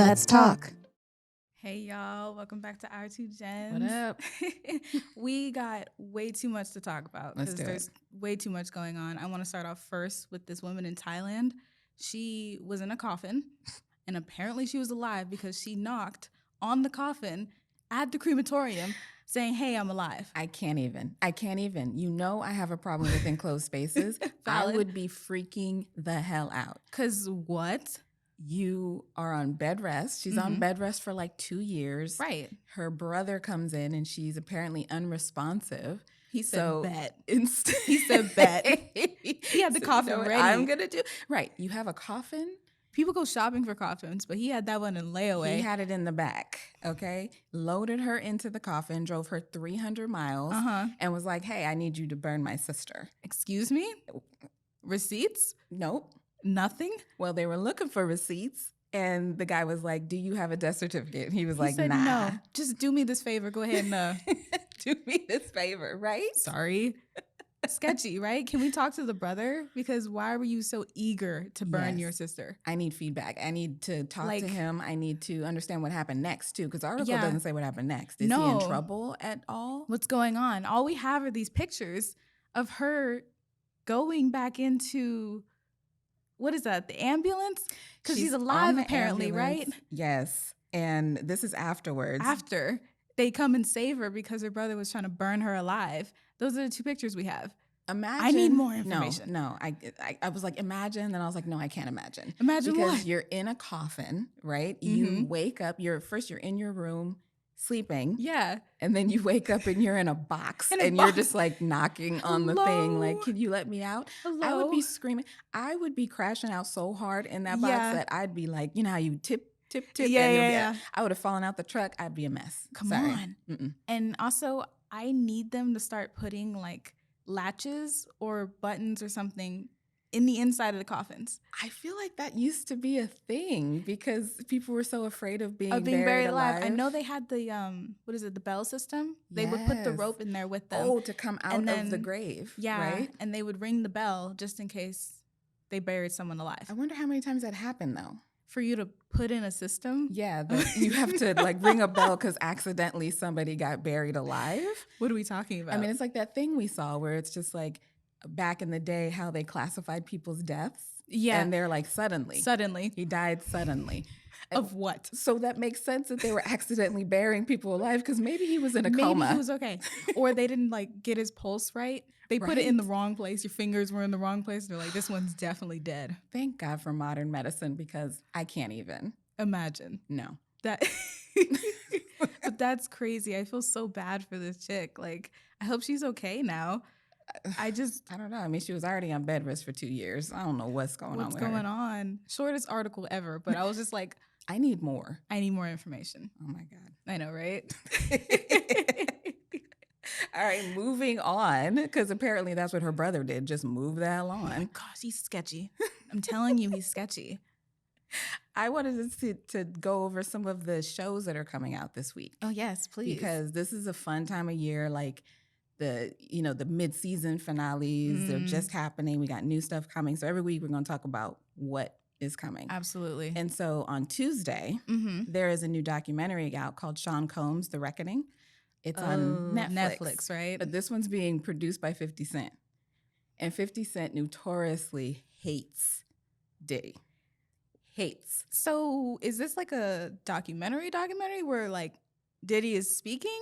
Let's talk. Hey y'all, welcome back to Our Two Gems. What up? We got way too much to talk about because there's way too much going on. I want to start off first with this woman in Thailand. She was in a coffin, and apparently she was alive because she knocked on the coffin at the crematorium saying, "Hey, I'm alive." I can't even. You know I have a problem with enclosed spaces. I would be freaking the hell out. 'Cause what? You are on bed rest. She's on bed rest for like 2 years. Right. Her brother comes in and she's apparently unresponsive. He said bet. He said bet. He had the coffin ready. I'm going to do. Right. You have a coffin? People go shopping for coffins, but he had that one in layaway. He had it in the back, okay? Loaded her into the coffin, drove her 300 miles, and was like, hey, I need you to burn my sister. Excuse me? Receipts? Nope. Nothing? Well, they were looking for receipts, and the guy was like, do you have a death certificate? He was like, said, nah. No, just do me this favor. Go ahead and do me this favor, right? Sorry. Sketchy, right? Can we talk to the brother? Because why were you so eager to burn your sister? I need feedback. I need to talk to him. I need to understand what happened next, too, because the article doesn't say what happened next. Is he in trouble at all? What's going on? All we have are these pictures of her going back into... What is that? The ambulance? Because she's alive, apparently, ambulance. Right? Yes. And this is afterwards. After they come and save her because her brother was trying to burn her alive. Those are the two pictures we have. Imagine. I need more information. No. I was like, imagine. Then I was like, no, I can't imagine. Imagine because what? You're in a coffin, right? You wake up. You're in your room sleeping. Yeah. And then you wake up and you're in a box you're just like knocking on the thing. Like, can you let me out? Hello? I would be screaming. I would be crashing out so hard in that box that I'd be like, you know how you tip. Yeah. I would have fallen out the truck. I'd be a mess. Come on. Mm-mm. And also, I need them to start putting like latches or buttons or something in the inside of the coffins. I feel like that used to be a thing because people were so afraid of being buried alive. I know they had the the bell system. They would put the rope in there with them. Oh, to come out of the grave. Yeah, right? And they would ring the bell just in case they buried someone alive. I wonder how many times that happened though. For you to put in a system? Yeah, you have to like ring a bell because accidentally somebody got buried alive. What are we talking about? I mean, it's like that thing we saw where it's just like back in the day how they classified people's deaths. Yeah. And they're like, suddenly. He died suddenly. Of what? So that makes sense that they were accidentally burying people alive because maybe he was in a coma. Maybe he was okay. Or they didn't like get his pulse right. They put it in the wrong place. Your fingers were in the wrong place. They're like, this one's definitely dead. Thank God for modern medicine because I can't even. Imagine. No. But that's crazy. I feel so bad for this chick. Like, I hope she's okay now. I don't know. I mean, she was already on bed rest for 2 years. I don't know what's going on with her. What's going on? Shortest article ever, but I was just like, I need more. I need more information. Oh my God. I know, right? All right, moving on, because apparently that's what her brother did. Just move the hell on. Oh my gosh, he's sketchy. I'm telling you, he's sketchy. I wanted to go over some of the shows that are coming out this week. Oh, yes, please. Because this is a fun time of year, like the mid-season finales are just happening. We got new stuff coming. So every week we're going to talk about what is coming. Absolutely. And so on Tuesday, there is a new documentary out called Sean Combs, The Reckoning. It's on Netflix, right? But this one's being produced by 50 Cent. And 50 Cent notoriously hates Diddy. Hates. So is this like a documentary where like Diddy is speaking?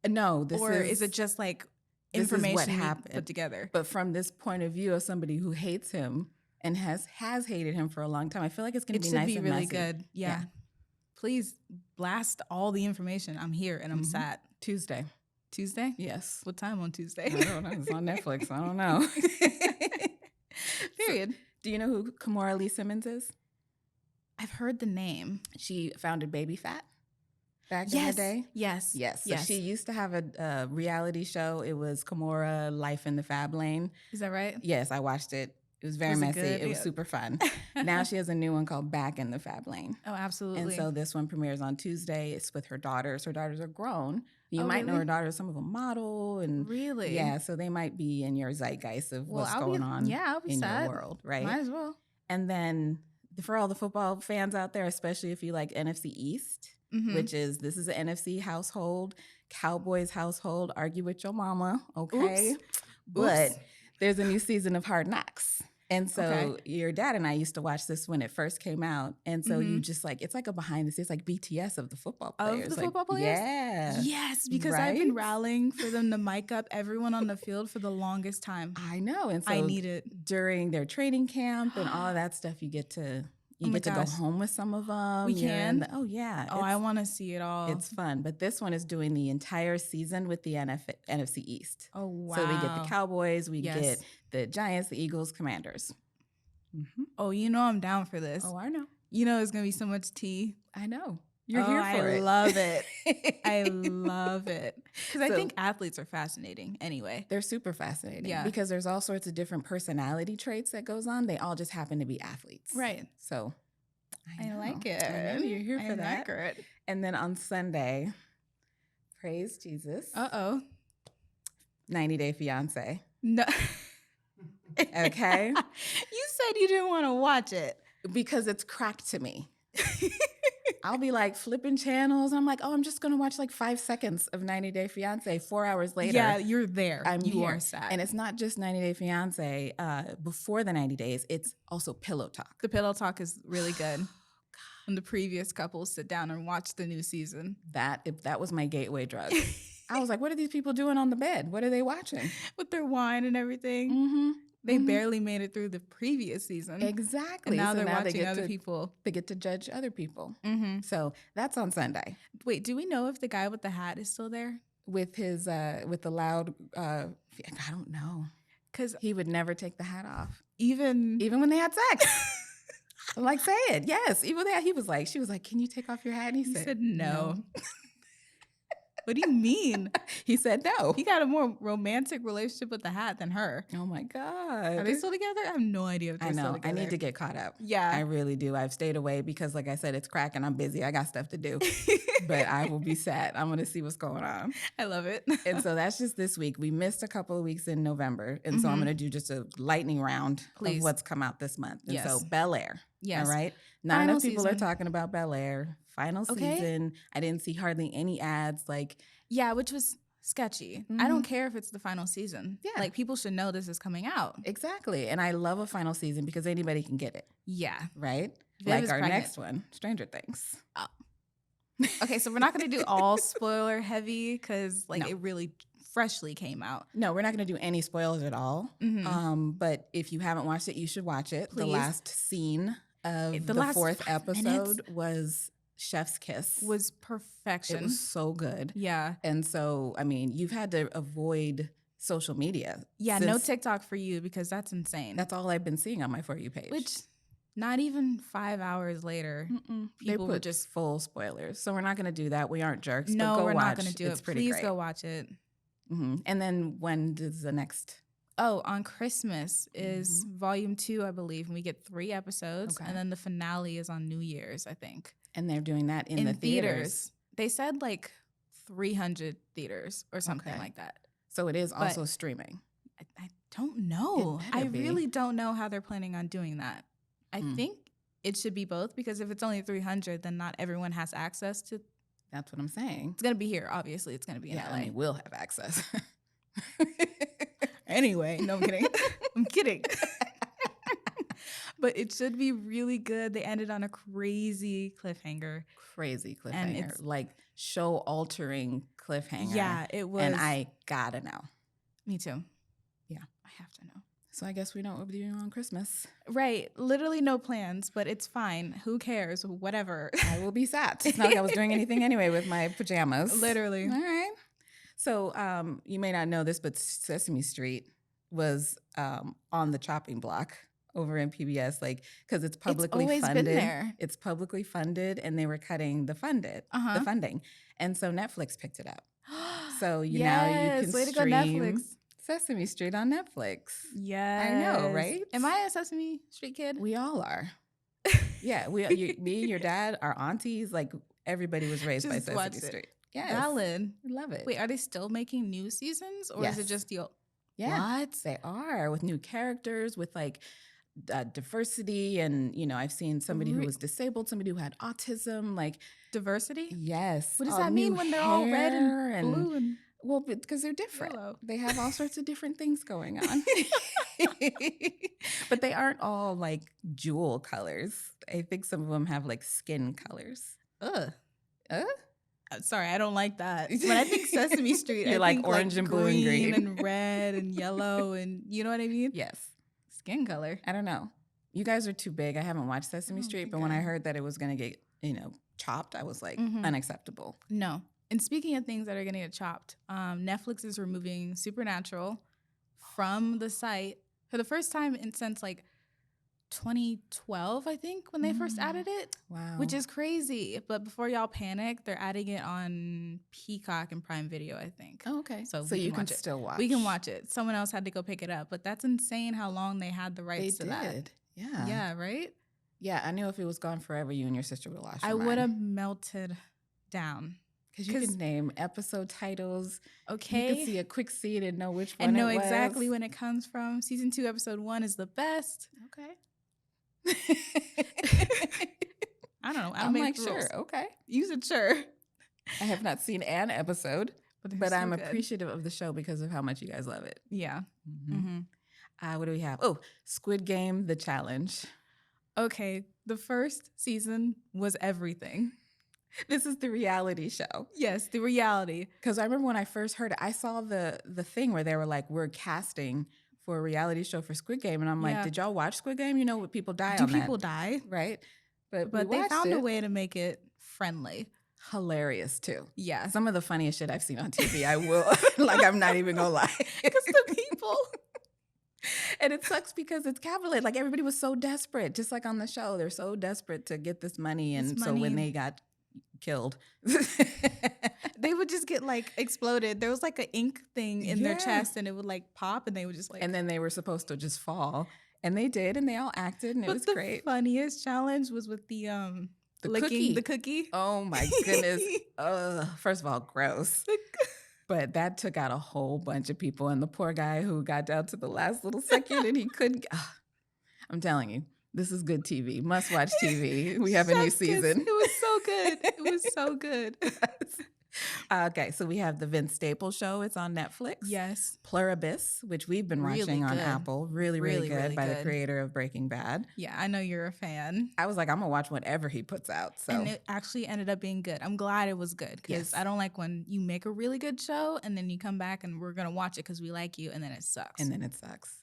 No, is it just like information what happened put together? But from this point of view of somebody who hates him and has hated him for a long time, I feel like it's going to be nice and messy. It should be really good. Yeah. Please blast all the information. I'm here and I'm sat. Tuesday? Yes. What time on Tuesday? I don't know. It's on Netflix. I don't know. Period. So, do you know who Kimora Lee Simmons is? I've heard the name. She founded Baby Fat back in the day. Yes. So she used to have a reality show. It was Kimora Life in the Fab Lane. Is that right? Yes, I watched it. It was very messy. It was super fun. Now she has a new one called Back in the Fab Lane. Oh, absolutely. And so this one premieres on Tuesday. It's with her daughters. Her daughters are grown. You might know her daughters. Some of them model. And really? Yeah, so they might be in your zeitgeist of what's going on I'll be in sad. your world, right? Might as well. And then for all the football fans out there, especially if you like NFC East, which is, this is an NFC household, Cowboys household, argue with your mama, okay? Oops. But there's a new season of Hard Knocks. And so your dad and I used to watch this when it first came out. And so you just like, it's like a behind the scenes, like BTS of the football players. Of the football players? Yeah. Yes, because I've been rallying for them to mic up everyone on the field for the longest time. I know. And so I need it. During their training camp and all of that stuff, you get to go home with some of them. We can? Oh, yeah. Oh, I want to see it all. It's fun. But this one is doing the entire season with the NFC East. Oh, wow. So we get the Cowboys, we get the Giants, the Eagles, Commanders. Oh, you know I'm down for this. Oh, I know. You know it's going to be so much tea. I know. You're here for it. I love it. I love it. Because I think athletes are fascinating anyway. They're super fascinating. Yeah. Because there's all sorts of different personality traits that goes on. They all just happen to be athletes. Right. So I like it. I know you're here for that. I like it. And then on Sunday, praise Jesus. 90 Day Fiancé. No. Okay. You said you didn't want to watch it. Because it's cracked to me. I'll be like flipping channels. I'm like, oh, I'm just going to watch like 5 seconds of 90 Day Fiancé. 4 hours later. Yeah, you're there. You are sad. And it's not just 90 Day Fiancé. Before the 90 days, it's also Pillow Talk. The Pillow Talk is really good. When the previous couples sit down and watch the new season. That was my gateway drug. I was like, what are these people doing on the bed? What are they watching? With their wine and everything. Mm-hmm. They barely made it through the previous season. Exactly. And now they're watching other people. They get to judge other people. Mm-hmm. So that's on Sunday. Wait, do we know if the guy with the hat is still there? With his, with the loud, I don't know. Because he would never take the hat off. Even when they had sex. I'm like, say it. Yes. Even that, she was like, can you take off your hat? And he said no. What do you mean? He said no. He got a more romantic relationship with the hat than her. Oh my God. Are they still together? I have no idea if they're still together. I need to get caught up. Yeah. I really do. I've stayed away because, like I said, it's crack and I'm busy. I got stuff to do. But I will be set. I'm going to see what's going on. I love it. And so that's just this week. We missed a couple of weeks in November. And so I'm going to do just a lightning round of what's come out this month. And so Bel-Air. Yes. All right. Not enough people are talking about Bel-Air. Final season. I didn't see hardly any ads. Yeah, which was sketchy. Mm-hmm. I don't care if it's the final season. Yeah. Like, people should know this is coming out. Exactly. And I love a final season because anybody can get it. Yeah. Right? Viv like our pregnant. next one, Stranger Things. Oh. Okay, so we're not going to do all spoiler heavy because, it really freshly came out. No, we're not going to do any spoilers at all. Mm-hmm. But if you haven't watched it, you should watch it. Please. The last scene of the fourth episode was Chef's Kiss. Was perfection. It was so good. Yeah. And so, I mean, you've had to avoid social media. Yeah, no TikTok for you because that's insane. That's all I've been seeing on my For You page. Which, not even 5 hours later, people put just full spoilers. So we're not going to do that. We aren't jerks. No, but go we're watch. not going to do it's it. Pretty Please great. go watch it. Mm-hmm. And then when does the next... Oh, on Christmas is volume 2, I believe. And we get 3 episodes. Okay. And then the finale is on New Year's, I think. And they're doing that in the theaters. They said 300 theaters or something like that. So it is also streaming. I don't know. I really don't know how they're planning on doing that. I think it should be both because if it's only 300, then not everyone has access to. That's what I'm saying. It's going to be here. Obviously, it's going to be in LA. I mean, we'll have access. Anyway, no, I'm kidding. I'm kidding. But it should be really good. They ended on a crazy cliffhanger. And it's show-altering cliffhanger. Yeah, it was. And I gotta know. Me too. Yeah. I have to know. So I guess we know what we'll be doing on Christmas. Right. Literally no plans, but it's fine. Who cares? Whatever. I will be sat. It's not like I was doing anything anyway with my pajamas. Literally. All right. So you may not know this, but Sesame Street was on the chopping block over in PBS, because it's publicly funded. It's always been there. It's publicly funded, and they were cutting the funding, and so Netflix picked it up. So now you can way to stream go, Netflix. Sesame Street on Netflix. Yes, I know, right? Am I a Sesame Street kid? We all are. Yeah, me and your dad, our aunties, everybody was raised by Sesame Street. Yes. Valid. I love it. Wait, are they still making new seasons, or is it just the old? Yeah, what? They are, with new characters, with diversity, and I've seen somebody who was disabled, somebody who had autism, like diversity. Yes. What does that mean when they're all red and blue and well, because they're different. yellow? They have all sorts of different things going on. But they aren't all like jewel colors. I think some of them have like skin colors. Ugh. Sorry, I don't like that. When I think Sesame Street, You're I like think orange and blue and green and red and yellow, and you know what I mean? Yes. Skin color. I don't know. You guys are too big. I haven't watched Sesame Street, but when I heard that it was going to get, chopped, I was like, unacceptable. No. And speaking of things that are going to get chopped, Netflix is removing Supernatural from the site for the first time since like 2012, I think, when they first added it. Wow. Which is crazy. But before y'all panic, they're adding it on Peacock and Prime Video, I think. Oh, okay. So you can still watch. We can watch it. Someone else had to go pick it up. But that's insane how long they had the rights to that. Yeah. Yeah, right? Yeah, I knew if it was gone forever, you and your sister would have lost I your mind. would have melted down. Because you can name episode titles. Okay. You can see a quick scene and know which one and know it was. exactly when it comes from. Season 2, episode 1 is the best. Okay. I don't know. I'm like, sure. Okay. Use it, sure. I have not seen an episode, but I'm good. appreciative of the show because of how much you guys love it. Yeah. What do we have? Oh, Squid Game, The Challenge. Okay. The first season was everything. This is the reality show. Yes, the reality. Because I remember when I first heard it, I saw the thing where they were like, we're casting for a reality show for Squid Game. And I'm like, did y'all watch Squid Game? You know what people die on that. Do people die? Right. But they found a way to make it friendly. Hilarious, too. Yeah. Some of the funniest shit I've seen on TV, I will. Like, I'm not even going to lie. Because the people. And it sucks because it's capitalized. Like, everybody was so desperate. Just like on the show, they're so desperate to get this money. And so when they got killed, they would just get like exploded. There was like an ink thing in their chest and it would like pop and they would just like, and then they were supposed to just fall, and they did, and they all acted, and it was great. The funniest challenge was with the licking the cookie. Oh my goodness. First of all, gross. But that took out a whole bunch of people, and the poor guy who got down to the last little second and he couldn't. I'm telling you, this is good TV. Must watch TV. We have a new season. It was so good. It was so good. Okay, so we have the Vince Staples show. It's on Netflix. Yes. Pluribus, which we've been watching on Apple. Really good by the creator of Breaking Bad. Yeah, I know you're a fan. I was like, I'm going to watch whatever he puts out. So. And it actually ended up being good. I'm glad it was good because I don't like when you make a really good show and then you come back and we're going to watch it because we like you and then it sucks.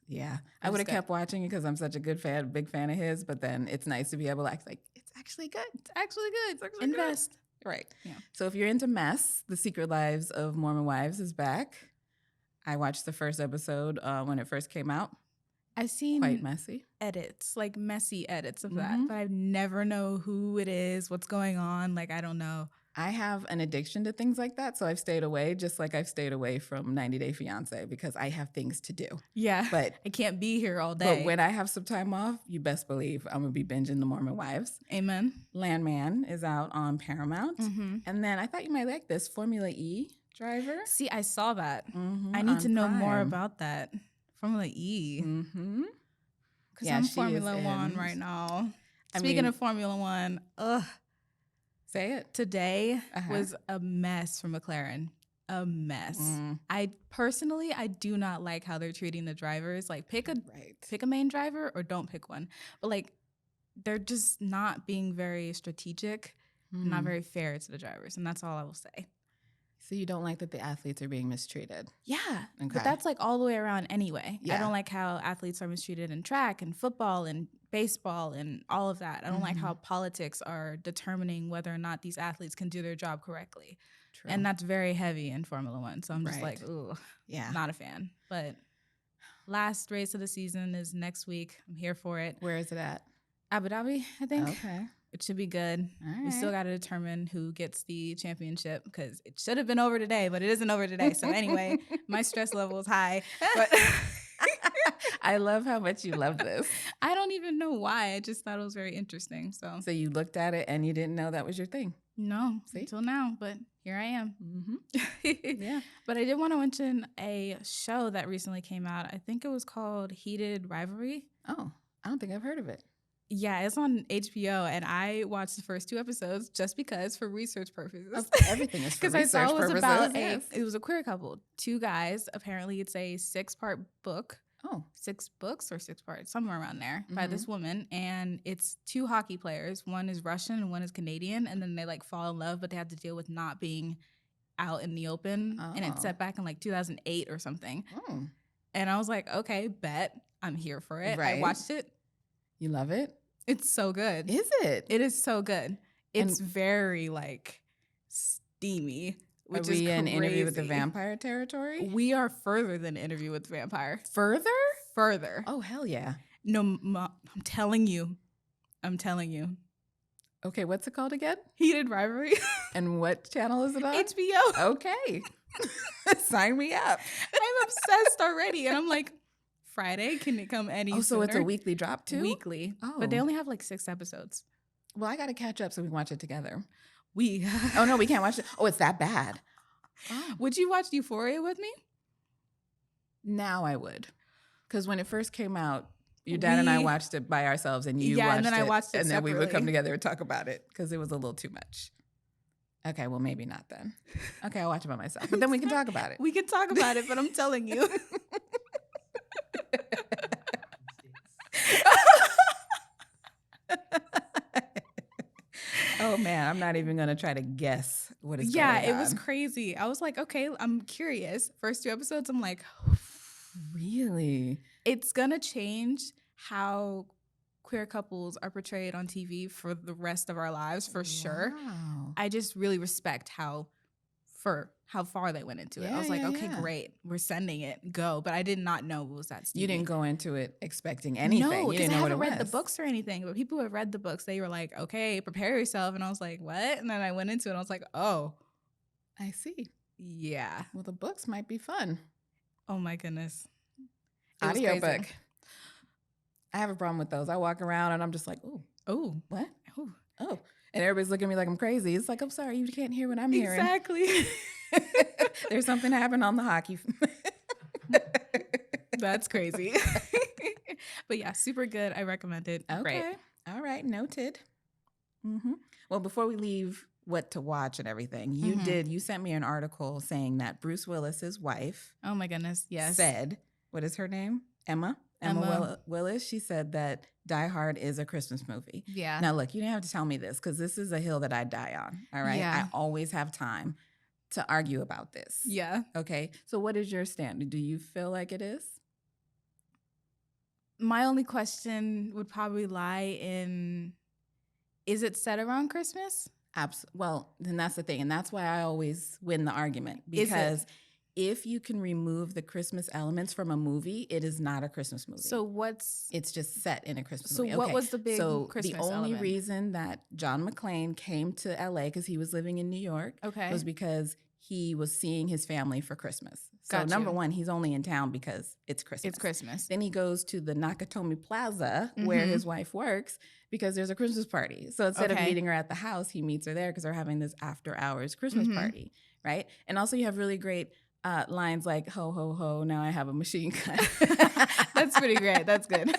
Yeah. I would have kept watching it because I'm such a big fan of his, but then it's nice to be able to act like, it's actually good. It's actually good. It's actually Invest. Good. Right. Yeah. So if you're into mess, The Secret Lives of Mormon Wives is back. I watched the first episode when it first came out. I've seen quite messy edits, like messy edits of that, but I never know who it is, what's going on. Like, I don't know. I have an addiction to things like that, so I've stayed away, just like I've stayed away from 90 Day Fiancé because I have things to do. Yeah, but I can't be here all day. But when I have some time off, you best believe I'm going to be binging The Mormon Wives. Amen. Landman is out on Paramount. And then I thought you might like this, Formula E driver. See, I saw that. I need to know more about that. Formula E. Because I'm Formula One right now. Speaking of Formula One, say it. Today was a mess for McLaren. A mess. I do not like how they're treating the drivers. Like, pick a main driver or don't pick one. But like, they're just not being very strategic, not very fair to the drivers, and that's all I will say. So you don't like that the athletes are being mistreated? Yeah, okay. But that's like all the way around anyway. Yeah. I don't like how athletes are mistreated in track and football and baseball and all of that. I don't like how politics are determining whether or not these athletes can do their job correctly. True. And that's very heavy in Formula One. So I'm just like, ooh, not a fan. But last race of the season is next week. I'm here for it. Where is it at? Abu Dhabi, I think. Okay. It should be good. Right. We still got to determine who gets the championship because it should have been over today, but it isn't over today. So anyway, my stress level is high. But I love how much you love this. I don't even know why. I just thought it was very interesting. So you looked at it and you didn't know that was your thing? No, until now. But here I am. Yeah. But I did want to mention a show that recently came out. I think it was called Heated Rivalry. Oh. I don't think I've heard of it. Yeah, it's on HBO, and I watched the first 2 episodes just because for research purposes. Everything is for because I research saw it was purposes. about Yes. it was a queer couple, 2 guys. Apparently, it's a 6-part book. Oh, 6 books or 6 parts, somewhere around there, by this woman, and it's 2 hockey players. One is Russian and one is Canadian, and then they like fall in love, but they have to deal with not being out in the open, and it's set back in like 2008 or something. Oh. And I was like, okay, bet I'm here for it. Right. I watched it. You love it? It's so good. Is it? It is so good. It's very like steamy. Which Are we is in crazy. Interview with the Vampire territory? We are further than Interview with the Vampire. Further? Further. Oh, hell yeah. No, I'm telling you. I'm telling you. Okay, what's it called again? Heated Rivalry. And what channel is it on? HBO. Okay. Sign me up. I'm obsessed already. And I'm like, Friday, can it come any so sooner? it's a weekly drop too? Weekly. Oh. But they only have like 6 episodes. Well, I got to catch up so we can watch it together. We. Oh, no, we can't watch it. Oh, it's that bad. Oh. Would you watch Euphoria with me? Now I would. Because when it first came out, your dad and I watched it by ourselves, and you watched it. And then I watched it and separately. then we would come together and talk about it because it was a little too much. Okay, well, maybe not then. Okay, I'll watch it by myself. But then we can talk about it. We can talk about it, but I'm telling you. Oh, man, I'm not even going to try to guess what is going on. Yeah, it was crazy. I was like, okay, I'm curious. First 2 episodes, I'm like, really? It's going to change how queer couples are portrayed on TV for the rest of our lives, for sure. I just really respect how far they went into it. I was like, okay, great. We're sending it. Go. But I did not know it was that steamy. You didn't go into it expecting anything. No, because I haven't read the books or anything. But people who have read the books, they were like, okay, prepare yourself. And I was like, what? And then I went into it and I was like, oh. I see. Yeah. Well, the books might be fun. Oh, my goodness. Audiobook. I have a problem with those. I walk around and I'm just like, oh, what? Oh. And everybody's looking at me like I'm crazy. It's like, I'm sorry, you can't hear what I'm hearing. Exactly. There's something happened on the hockey. That's crazy. But yeah, super good. I recommend it. Okay. Great. All right. Noted. Mm-hmm. Well, before we leave what to watch and everything, you sent me an article saying that Bruce Willis's wife. Oh my goodness. Yes. Said, what is her name? Emma Willis. She said that Die Hard is a Christmas movie. Yeah. Now, look, you didn't have to tell me this because this is a hill that I die on. All right. Yeah. I always have time to argue about this. Yeah. Okay. So what is your stand? Do you feel like it is? My only question would probably lie in, is it set around Christmas? Well, then that's the thing. And that's why I always win the argument. Because if you can remove the Christmas elements from a movie, it is not a Christmas movie. So it's just set in a Christmas movie. So what was the big Christmas the only element? reason that John McClane came to LA, because he was living in New York, was because he was seeing his family for Christmas. So number one, he's only in town because it's Christmas. It's Christmas. Then he goes to the Nakatomi Plaza where his wife works because there's a Christmas party. So instead of meeting her at the house, he meets her there because they're having this after hours Christmas party, right? And also you have really great lines like, ho, ho, ho, now I have a machine gun. That's pretty great. That's good.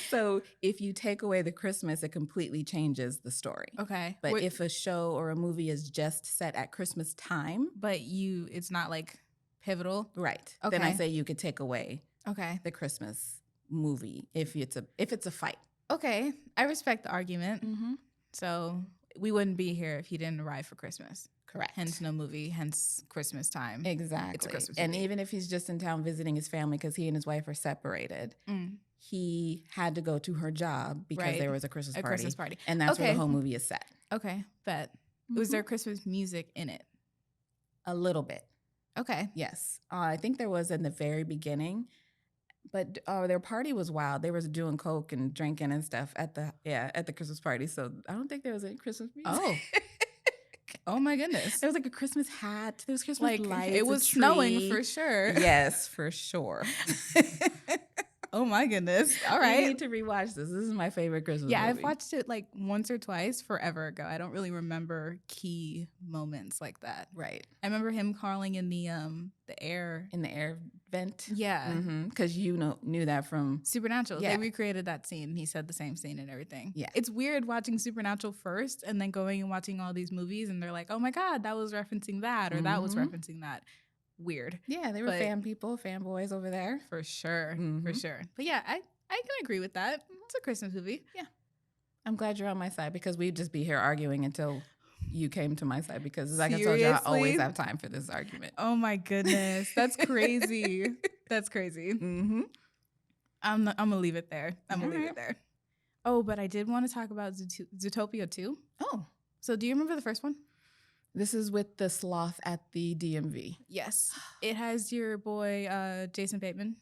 So if you take away the Christmas, it completely changes the story. Okay. But if a show or a movie is just set at Christmas time. But it's not like pivotal. Right. Okay. Then I say you could take away the Christmas movie if it's a fight. Okay. I respect the argument. Mm-hmm. So we wouldn't be here if he didn't arrive for Christmas. Correct. Hence no movie, hence Christmas time. Exactly. It's a Christmas movie. And even if he's just in town visiting his family because he and his wife are separated, he had to go to her job because there was a Christmas party. And that's where the whole movie is set. Okay, bet. Was there Christmas music in it? A little bit. Okay. Yes. I think there was in the very beginning. But their party was wild. They were doing coke and drinking and stuff at the Christmas party. So I don't think there was any Christmas music. Oh. Oh my goodness. There was like a Christmas hat. There was Christmas lights. It was snowing for sure. Yes, for sure. Oh my goodness. All I right. need to rewatch this. This is my favorite Christmas movie. I've watched it like once or twice forever ago. I don't really remember key moments like that. Right. I remember him crawling in the air. In the air vent. Yeah. Because knew that from Supernatural. Yeah. They recreated that scene. He said the same scene and everything. Yeah. It's weird watching Supernatural first and then going and watching all these movies and they're like, oh my God, that was referencing that or that was referencing that. Weird. Yeah, they were fanboys over there. For sure. For sure. But yeah, I can agree with that. It's a Christmas movie. Yeah. I'm glad you're on my side because we'd just be here arguing until you came to my side because like Seriously? I told you, I always have time for this argument. Oh my goodness. That's crazy. That's crazy. I'm going to leave it there. I'm going to leave it there. Oh, but I did want to talk about Zootopia 2. Oh. So do you remember the first one? This is with the sloth at the DMV. Yes. It has your boy, Jason Bateman.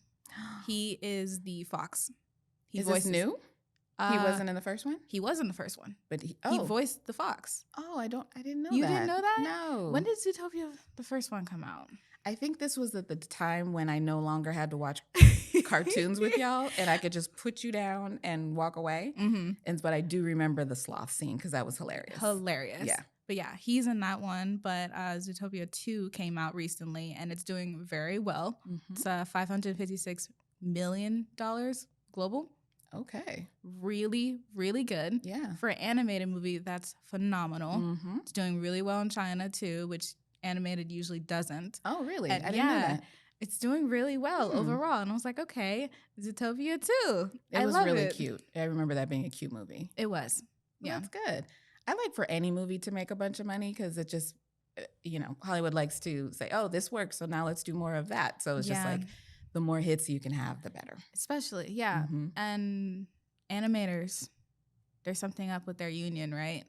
He is the fox. Is this new? He wasn't in the first one? He was in the first one. But he voiced the fox. Oh, I didn't know You that. didn't know that? No. When did Zootopia, the first one, come out? I think this was at the time when I no longer had to watch cartoons with y'all and I could just put you down and walk away. But I do remember the sloth scene because that was hilarious. Yeah. But yeah, he's in that one. But Zootopia 2 came out recently and it's doing very well. It's $556 million global. Okay. Really, really good. Yeah. For an animated movie, that's phenomenal. It's doing really well in China too, which animated usually doesn't. Oh, really? And I didn't know that. It's doing really well overall. And I was like, okay, Zootopia 2. It was really cute. I remember that being a cute movie. It was. Yeah. That's good. I like for any movie to make a bunch of money because it just, Hollywood likes to say, oh, this works, so now let's do more of that. So it's just like the more hits you can have, the better. Especially, yeah. And animators, there's something up with their union, right?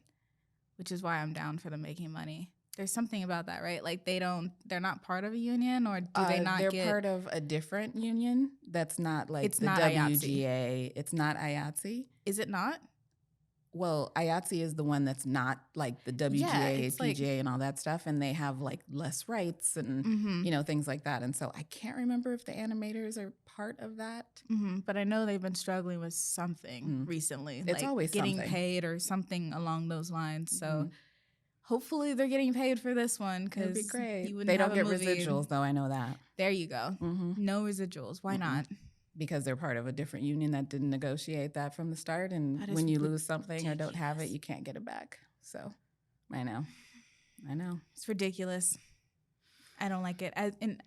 Which is why I'm down for them making money. There's something about that, right? Like they're not part of a union, or do they not They're part of a different union that's not like it's the not WGA. IATSE. It's not IATSE. Is it not? Well, IATSE is the one that's not like the WGA, PGA, and all that stuff, and they have like less rights and things like that. And so I can't remember if the animators are part of that. But I know they've been struggling with something recently. It's like always getting something. paid or something along those lines. So hopefully they're getting paid for this one because be great. You they don't get residuals, though. I know that. There you go. No residuals. Why not? Because they're part of a different union that didn't negotiate that from the start. And when you lose something or don't have it, you can't get it back. So I know. It's ridiculous. I don't like it.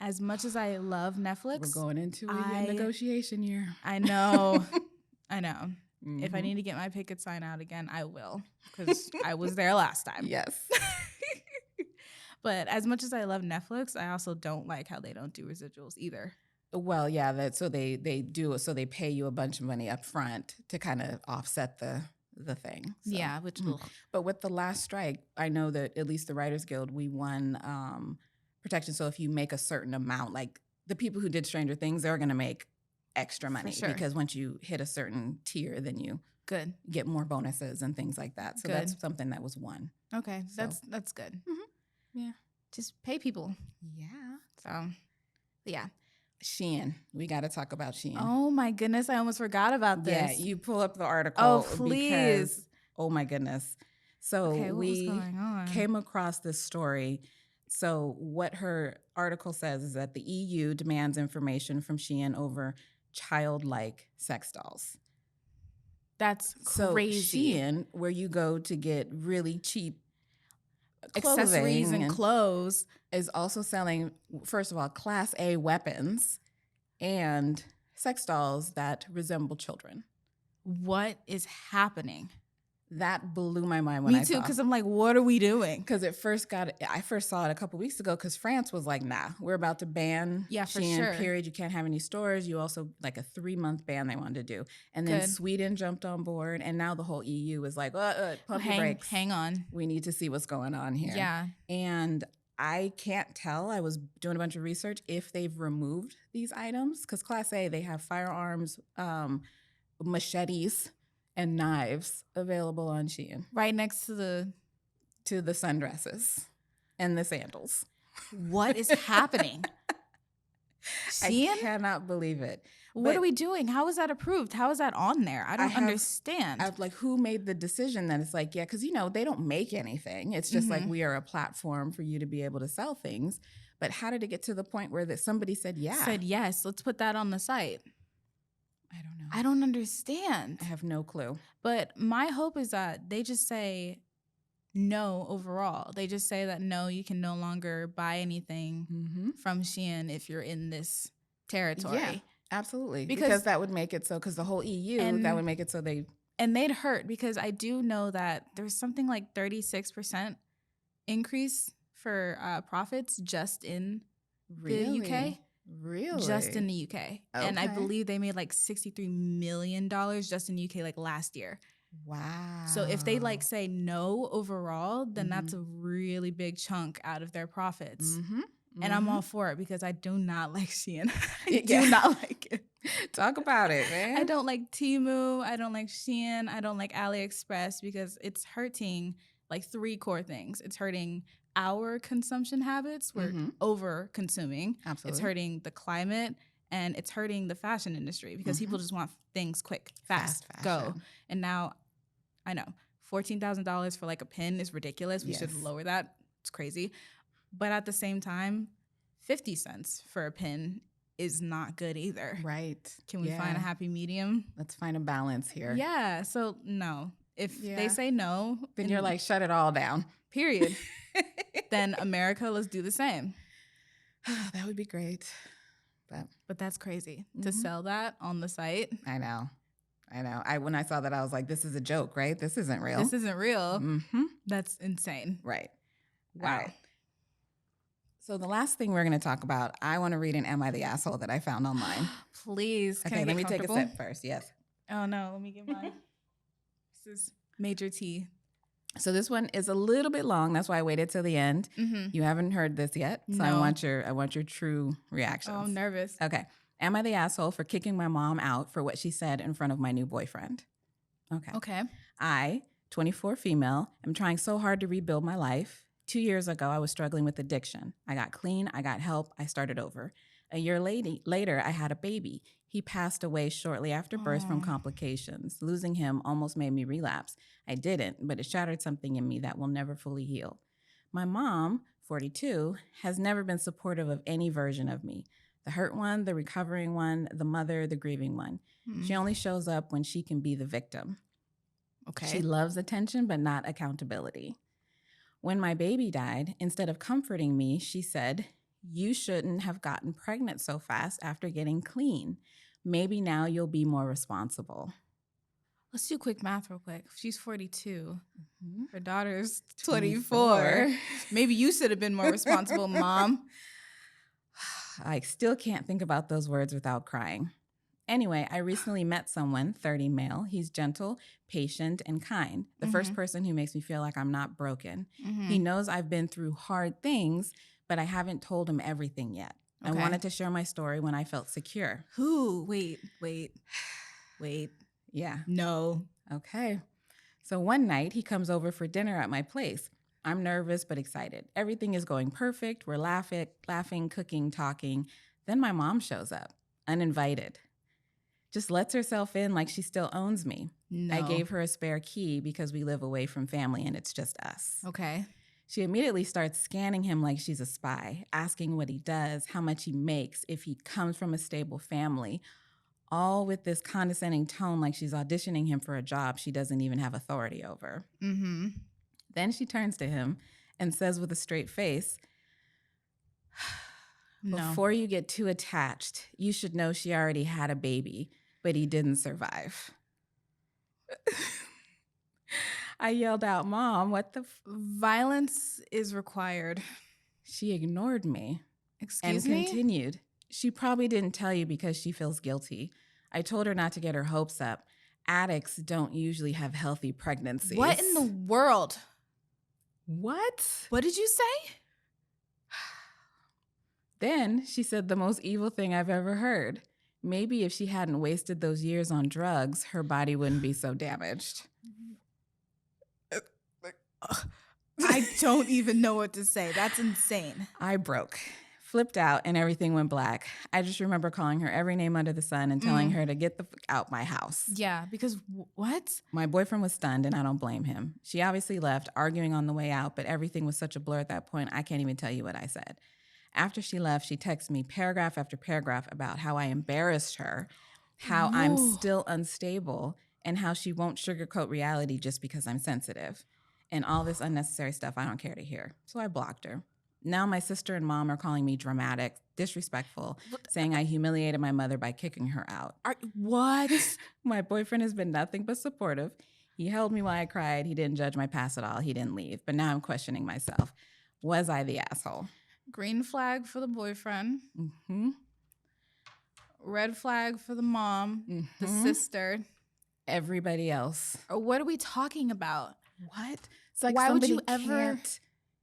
As much as I love Netflix. We're going into a negotiation year. I know. If I need to get my picket sign out again, I will. Because I was there last time. Yes. But as much as I love Netflix, I also don't like how they don't do residuals either. Well, yeah, so they do. So they pay you a bunch of money up front to kind of offset the thing. So. Yeah, which. But with the last strike, I know that at least the Writers Guild, we won protection. So if you make a certain amount, like the people who did Stranger Things, they're going to make extra money because once you hit a certain tier, then you get more bonuses and things like that. So that's something that was won. Okay, so. That's good. Yeah, just pay people. Yeah. So, yeah. Shein. We got to talk about Shein. Oh my goodness. I almost forgot about this. Yeah, you pull up the article. Oh, please. Because, oh my goodness. So we going on? Came across this story. So what her article says is that the EU demands information from Shein over childlike sex dolls. That's crazy. So Shein, where you go to get really cheap accessories and clothes, is also selling, first of all, Class A weapons and sex dolls that resemble children. What is happening? That blew my mind when I saw it. Me too, because I'm like, what are we doing? Because I first saw it a couple weeks ago because France was like, nah, we're about to ban Shein, sure. period. You can't have any stores. You also, like a 3-month ban they wanted to do. And then Sweden jumped on board, and now the whole EU is like, pump your brakes. Hang on. We need to see what's going on here. Yeah. And I can't tell. I was doing a bunch of research if they've removed these items because Class A, they have firearms, machetes, and knives available on Shein. Right next to the sundresses and the sandals. What is happening? Shein? I cannot believe it. What are we doing? How is that approved? How is that on there? I don't understand. Like, who made the decision that it's like, yeah, because, they don't make anything. It's just like we are a platform for you to be able to sell things. But how did it get to the point where that somebody said, Said yes, let's put that on the site? I don't know. I don't understand. I have no clue. But my hope is that they just say no overall. They just say that no, you can no longer buy anything from Shein if you're in this territory. Yeah, absolutely. Because that would make it so, because the whole EU, that would make it so they... And they'd hurt, because I do know that there's something like 36% increase for profits just in the UK. Really? Just in the UK. Okay. And I believe they made like $63 million just in the UK like last year. Wow. So if they like say no overall, then that's a really big chunk out of their profits. And I'm all for it, because I do not like Shein. I do not like it. Talk about it, man. I don't like Temu. I don't like Shein. I don't like AliExpress, because it's hurting like 3 core things. It's hurting our consumption habits. We're over consuming. Absolutely. It's hurting the climate, and it's hurting the fashion industry, because people just want things quick, fast, go. And now, I know, $14,000 for like a pin is ridiculous. We should lower that. It's crazy. But at the same time, 50 cents for a pin is not good either. Right. Can we find a happy medium? Let's find a balance here. Yeah. So no. If they say no, then you're like, shut it all down. Period. Then America, let's do the same. That would be great. But that's crazy to sell that on the site. I know. When I saw that, I was like, this is a joke, right? This isn't real. This isn't real. That's insane. Right. Wow. Right. So the last thing we're going to talk about, I want to read an Am I the Asshole that I found online. Please. Okay, let me take a sip first. Yes. Oh, no. Let me get mine. This is Major T. So this one is a little bit long. That's why I waited till the end. You haven't heard this yet. So I want your true reactions. Oh, I'm nervous. Okay. Am I the asshole for kicking my mom out for what she said in front of my new boyfriend? Okay. I, 24 female, am trying so hard to rebuild my life. 2 years ago, I was struggling with addiction. I got clean. I got help. I started over. A year later, I had a baby. He passed away shortly after birth from complications. Losing him almost made me relapse. I didn't, but it shattered something in me that will never fully heal. My mom, 42, has never been supportive of any version of me. The hurt one, the recovering one, the mother, the grieving one. She only shows up when she can be the victim. Okay. She loves attention, but not accountability. When my baby died, instead of comforting me, she said, "You shouldn't have gotten pregnant so fast after getting clean. Maybe now you'll be more responsible." Let's do quick math real quick. She's 42. Her daughter's 24. Maybe you should have been more responsible, Mom. I still can't think about those words without crying. Anyway, I recently met someone, 30 male. He's gentle, patient, and kind. The first person who makes me feel like I'm not broken. He knows I've been through hard things, but I haven't told him everything yet. I wanted to share my story when I felt secure. Who? Wait. Yeah. No. Okay. So one night, he comes over for dinner at my place. I'm nervous but excited. Everything is going perfect. We're laughing, cooking, talking. Then my mom shows up, uninvited. Just lets herself in like she still owns me. No. I gave her a spare key because we live away from family and it's just us. Okay. She immediately starts scanning him like she's a spy, asking what he does, how much he makes, if he comes from a stable family, all with this condescending tone like she's auditioning him for a job she doesn't even have authority over. Then she turns to him and says with a straight face, "Before you get too attached, you should know she already had a baby, but he didn't survive." I yelled out, "Mom, what the Violence is required." She ignored me. Excuse me? And continued. "She probably didn't tell you because she feels guilty. I told her not to get her hopes up. Addicts don't usually have healthy pregnancies." What in the world? What? What did you say? Then she said the most evil thing I've ever heard. Maybe if she hadn't wasted those years on drugs, her body wouldn't be so damaged. I don't even know what to say. That's insane. I broke. flipped out and everything went black. I just remember calling her every name under the sun and telling her to get the fuck out my house. Yeah, because what? My boyfriend was stunned, and I don't blame him. She obviously left, arguing on the way out, but everything was such a blur at that point, I can't even tell you what I said. After she left, she texted me paragraph after paragraph about how I embarrassed her, how I'm still unstable, and how she won't sugarcoat reality just because I'm sensitive. And all this unnecessary stuff I don't care to hear. So I blocked her. Now my sister and mom are calling me dramatic, disrespectful, saying I humiliated my mother by kicking her out. What? My boyfriend has been nothing but supportive. He held me while I cried. He didn't judge my past at all. He didn't leave. But now I'm questioning myself. Was I the asshole? Green flag for the boyfriend. Mm-hmm. Red flag for the mom, the sister. Everybody else. Or what are we talking about? What? It's like why would somebody you ever can't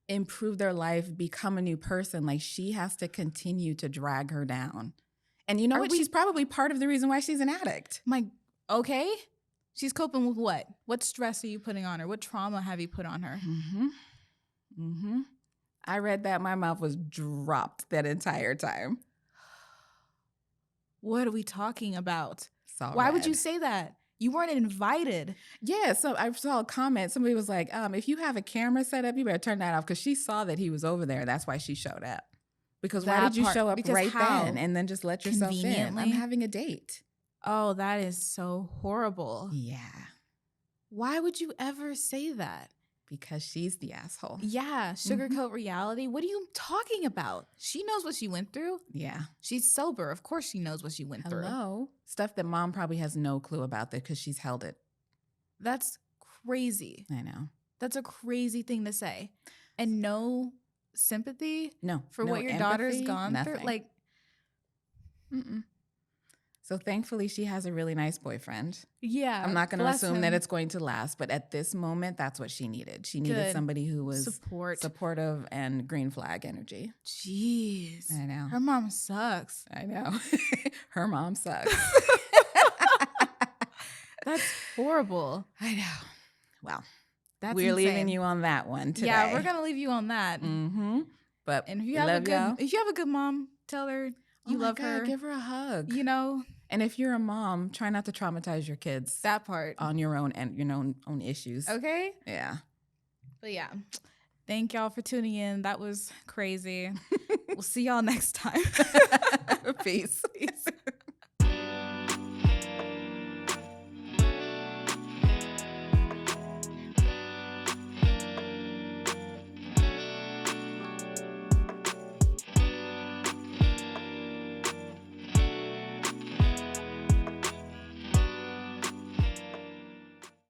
improve their life, become a new person? Like she has to continue to drag her down. And you know what? She's probably part of the reason why she's an addict. Okay. She's coping with what? What stress are you putting on her? What trauma have you put on her? Mm-hmm. Mm-hmm. I read that. My mouth was dropped that entire time. What are we talking about? Why would you say that? You weren't invited. Yeah, so I saw a comment. Somebody was like, if you have a camera set up, you better turn that off, because she saw that he was over there. That's why she showed up. Because why did you show up right then and then just let yourself in? I'm having a date. Oh, that is so horrible. Yeah. Why would you ever say that? Because she's the asshole. Yeah, sugarcoat reality. What are you talking about? She knows what she went through. Yeah. She's sober. Of course she knows what she went through. Hello. Stuff that mom probably has no clue about that because she's held it. That's crazy. I know. That's a crazy thing to say. And no sympathy? No. For what your daughter's gone through? Like, So thankfully, she has a really nice boyfriend. Yeah. I'm not going to assume that it's going to last, but at this moment, that's what she needed. She needed somebody who was supportive and green flag energy. Jeez. I know. Her mom sucks. I know. Her mom sucks. That's horrible. I know. Well, we're leaving you on that one today. Yeah, we're going to leave you on that. Mm-hmm. But and if you have a good mom, tell her you love her. Give her a hug. You know. And if you're a mom, try not to traumatize your kids. That part. On your own and your own issues. Okay? Yeah. But yeah. Thank y'all for tuning in. That was crazy. We'll see y'all next time. Peace. Peace.